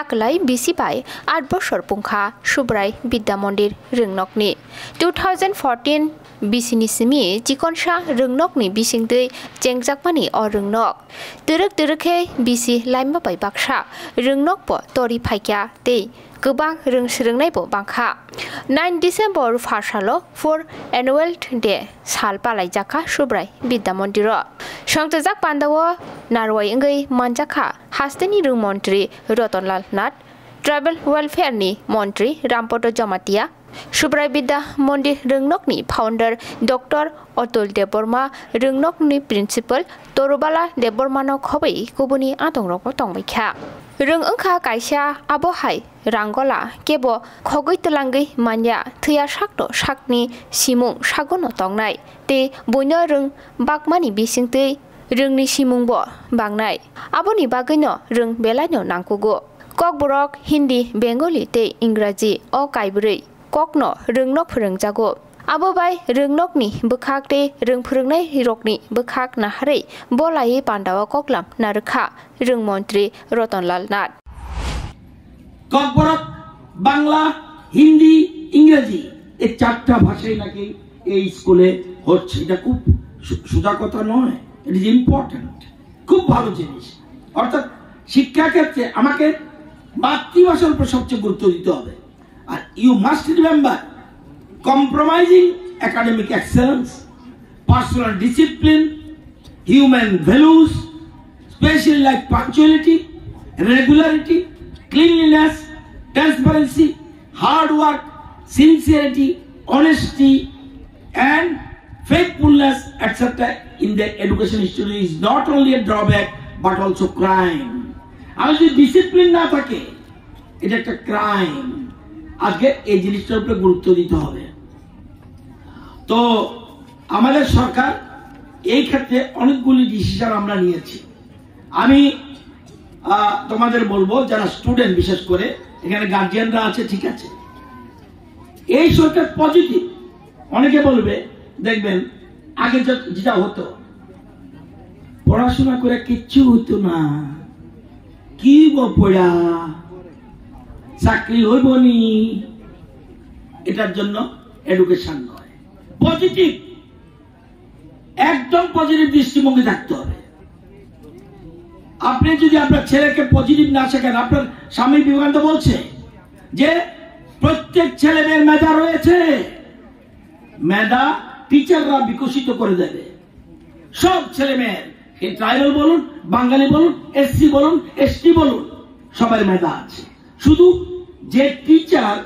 Taklai bisi bai 8 বছর পুংখা সুব্রাই বিদ্যা মন্দির রংনকনি 2014 bisini simi jikonsa röngnokni bisingtei chengjakmani o röngnok török-törökhe bisi laima bai baksa röngnok bo tori phaikya tei गोबां रोंनायबो बांखा 9 December फार्सालो फर annual day साल पालायजाखा सुब्राय बिद्या मन्दिर संतजाक पान्दावो नारवाय इंगै मानजाखा हास्तेनि रों मन्त्री रतनलाल नाथ ट्राइबल वेलफेयरनि मन्त्री रामपद जमातिया सुब्राय बिद्या मन्दिर रंगनकनि फाउन्डार डक्टर अतुल देबबर्मा रंगनकनि प्रिन्सिपल तरुबाला देबबर्मानो खबै गुबुनि आदंरबो दंबायखा रों ओंखा कायसा आबहाय रांगला केबो खगै तलांगै मान्या थैया साकनो साकनि सिमुं सागनो तंनाय ते बयनो रों बागमानि बिसिंतै रोंनि सिमुंबो बांनाय आबोनि बागैनो रों बेलानो नांगुगो ककबरक हिन्दी बेंगली ते इंराजी अ कायब्रै ककनो रोंनो फोरोंजागो आबो बाय रोंनकनि बोखाक ते रों फोरोंनाय हिरकनि बोखाक नाहारै बलायै पान्डावा ककलाम नारखा रों मन्त्री रतनलाल नाथ ककबरक बांला हिंदी इंग्रेजी এই চারটা ভাষাই নাকি এই স্কুলে হচ্ছে এটা খুব সোজা কথা নয় ইট ইজ ইম্পর্টেন্ট খুব ভালো জিনিস অর্থাৎ শিক্ষা ক্ষেত্রে আমাকে মাতৃভাষার উপর সবচেয়ে গুরুত্ব দিতে হবে আর you must remember compromising academic excellence, personal discipline, human values, especially like punctuality, regularity, cleanliness, transparency, hard work, sincerity, honesty, and faithfulness, etc. in the education history is not only a drawback but also crime. As the discipline na thake, it is a crime. আজকে এই জিনিসটার উপরে গুরুত্ব দিতে হবে তো আমাদের সরকার এই ক্ষেত্রে অনেকগুলি ডিসিশন আমরা নিয়েছি আমি তোমাদের বলবো যারা স্টুডেন্ট বিশেষ করে এখানে গার্জিয়ানরা আছে ঠিক আছে এই সরকার পজিটিভ অনেকে বলবে দেখবেন আগে যেটা হতো পড়াশোনা করে কিচ্ছু হতো না কি পড়া চাকরি হইবনি এটার জন্য এডুকেশন নয় পজিটিভ একদম পজিটিভ দৃষ্টিভঙ্গি থাকতে হবে আপনি যদি আপনার ছেলেকে পজিটিভ না শেখান আপনার স্বামী বিবেকানন্দ বলছে যে প্রত্যেক ছেলে মেয়ের মেধা রয়েছে মেধা টিচাররা বিকশিত করে দেবে সব ছেলে মেয়ের এই ট্রাইবাল বলুন বাঙালি বলুন এসসি বলুন এসটি বলুন সবার মেধা আছে শুধু যে টিচার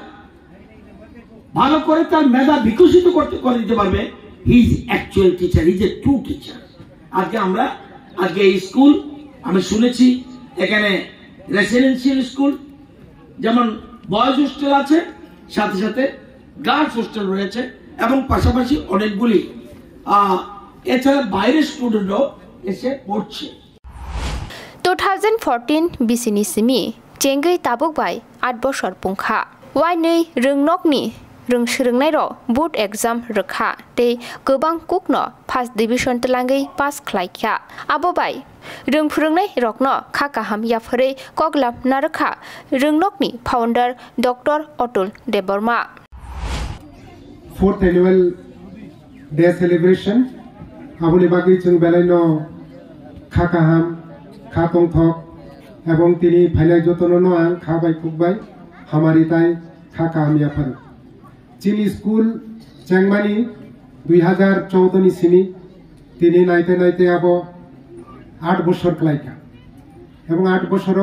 ভালো করে তার মেধা বিকশিত করে দিতে পারবে he is actual teacher he is a true teacher আজকে এই স্কুল আমি শুনেছি এখানে রেসিডেন্সিয়াল স্কুল যেমন বয়েজ হোস্টেল আছে সাথে সাথে গার্লস হোস্টেল রয়েছে এবং পাশাপাশি অনেকগুলি এছাড়া বাইরের স্টুডেন্টও এসে পড়ছে 2014 bisini simi চেঙ্গৈ তাবুকবাই 8 বছর পুংখা वाइनै रोंनकनि रोंसोलोंनायरो बोर्ड एग्जाम रोखा ते गोबां कुकनो फार्स्ट डिविजन तलांगै पास खलायखा आबोबाय रों फोरोंनाय रकनो खाकाहाम याफोरै कगलाम नारखा रोंनकनि founder doctor Atul Debbarma 4th annual day celebration आबुनि बागै जों बेलायनो खाकाहाम खातंथक এবং তিনি ফাইনাল যতননো আং খাবাই খুববাই হামারি তাই খাকা আমিয়াফার চিনি স্কুল চেংমানি 2014 সিনি তিনি নাইতে নাইতে আবো 8 বছর ক্লাইকা এবং 8 বছর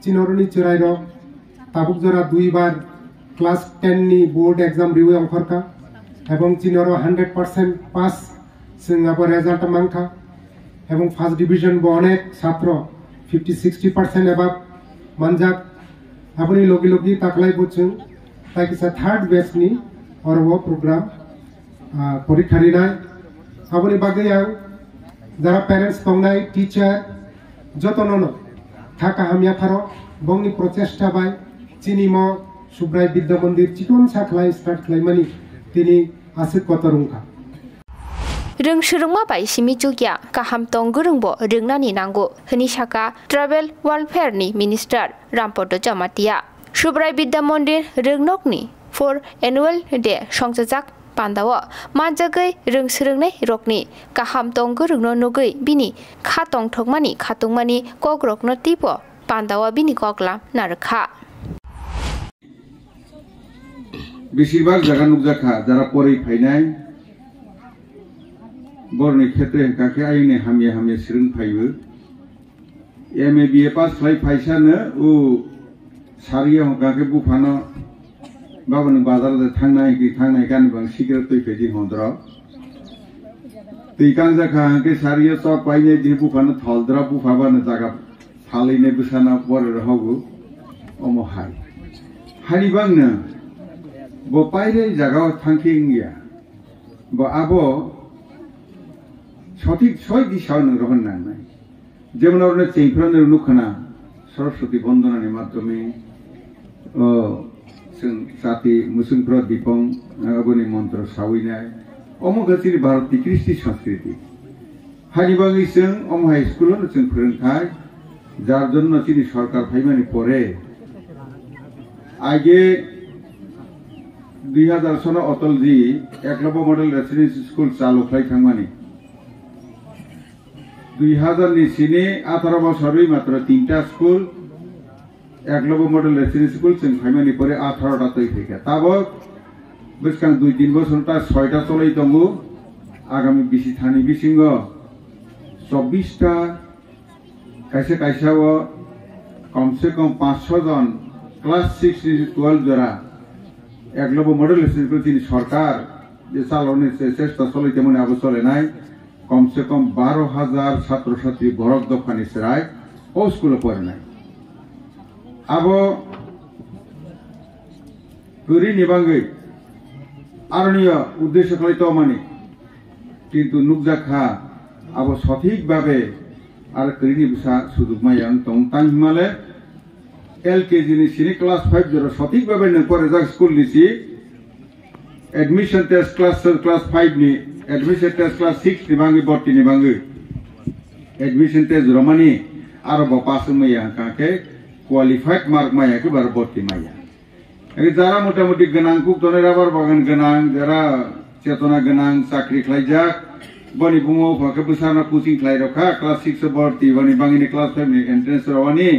চিনরনি চুরাইর তাবুক জরা দুইবার ক্লাস 10 নি বোর্ড এক্সাম রিউ অংখরকা এবং চিনর 100% পাস जों আবো রেজাল্ট মাংখা এবং ফার্স্ট ডিভিশন ব অনেক ছাত্র 50-60% एबा मानजाक अपनी लोगी लोगी ताकलाई बुझुं ताकि सा थर्ड बैच नि और वो प्रोग्राम परीक्षा रिनाय अपनी बागै आं जरा पेरेंट्स तंगनाय टीचर जतननो थाका हामिया फारो बंगनि प्रचेष्टा बाय चिनिमो सुब्राय विद्या मंदिर चितन साखलाय स्टार्ट खालायमानि तिनि आसे कतरुंखा रों सुरुंमा बाय सिमिचुगिया काहाम तंग गोरोंबो रोंनानि नांगौ हनि साका ट्राइबेल वेलफेयारनि मिनिस्टार रामपद जमातिया सुब्राय विद्या मंदिर रोंनकनि 4 एनुअल डे संजाजाक पान्दाव मानजागै रों सुरुंनाय रकनि काहाम तंग रोंनो नगै बिनि खातंग थकमानि खातंमानि कग्रकनो तिपो पान्दाव बिनि कगला नारखा बेसिरभाग जागा नुजाखा जरा परै फायनाय बरनि क्षेत्र काके आइने हामिया हामिया सिरुं फाइबो एमए बीए पास खालाय फाइसानो उ सारिया काके बुफानो बाबन बाजार दे थांनाय गान बां सिगारेट तै फेदि होद्र तैकां जाखा के सारिया सब पाइने दि बुफानो थलद्रा बुफाबानो जागा फालैने बिसाना बर रहगु अमो हाय हारिबांनो bo paire jagao thanking ya bo abo সঠিক ছয় দিশা রহন নাই যেমন আমরা চেইফ্রানের অনুখানা সরস্বতী বন্দনার মাধ্যমে সাথে মুসলিমরা দীপং অবনি মন্ত্র সাউইনাই অমগাচির ভারতীয় কৃষ্টি সংস্কৃতি হারিবাঙ্গি जों অম হাই স্কুলও जों फोरोंथाय যার জন্য তিনি সরকার ফাইমানি পরে আগে 2000 सनो Atal ji Eklavya model residency school चालू खालामखांमानि 2000 नि सिनि 18 बछरै मात्र 3टा school Eklavya model residency school जों खाइमानि परे 18 टा तै फैखा ताबो बेसखां 2-3 बोसोरटा 6टा चलै दंगु आगामी बिसि थानि बिसिंग 24 टा कायसे कायसाव कम से कम 500 जन क्लास 6 से 12 जरा एकलव्य मॉडल स्कूल तीन सरकार जे चालने चेष्टा चलते मन अब चलेनाय कम से कम 12,000 छात्र छात्री बरक दफानी सेराय ओ स्कूल पढ़नाय अब गरी निबांगै आरण्य उद्देश्य खालायतो माने किन्तु नुकजाखा अब सठिक भावे आरो गरीनि बिसा सुदुगमायां तंतां Himalaya LKG ni sini class 5 jero सठिक भावे न परे जा स्कूल निसि एडमिशन टेस्ट क्लास 5 नि एडमिशन टेस्ट क्लास 6 नि बांगि बर्ती नि बांगि एडमिशन टेस्ट रमानी आरो बपास मैया काके क्वालिफाइड मार्क माया के बार बर्ती माया ए जरा मोटामोटी गनां कुक तने राबार बागान गनां जरा चेतना गनां चाकरी खलायजा बनि बुङो फाके बुसाना कोचिं खलाय रखा क्लास 6 बर्ती बनि बांगि नि क्लास 5 नि एंट्रेंस रवानी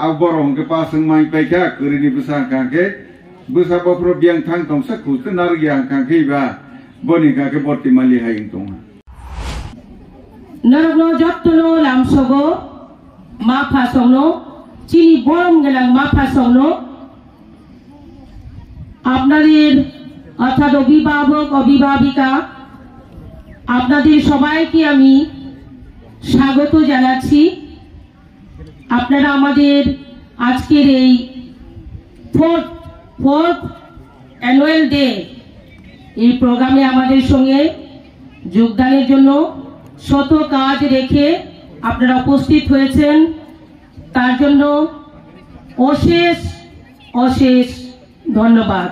अब बरं के पासं माइ पाइका करिनि बुसा काके बुसा बफ्रो बियां थां तंसा खुत नारगिया काके बा बनि काके बर्ती मालि हाइं दं नरगनो जत्तनो लामसगो मा फासंनो চিনি বরম গেলাম मा फासंनो আপনাদের অর্থাৎ অভিভাবক অভিভাবিকা আপনাদের সবাইকে আমি স্বাগত জানাচ্ছি আপনারা আমাদের আজকের এই ফোর্থ অ্যানুয়াল ডে এই প্রোগ্রামে আমাদের সঙ্গে যোগদানের জন্য শত কাজ রেখে আপনারা উপস্থিত হয়েছেন তার জন্য অশেষ অশেষ ধন্যবাদ।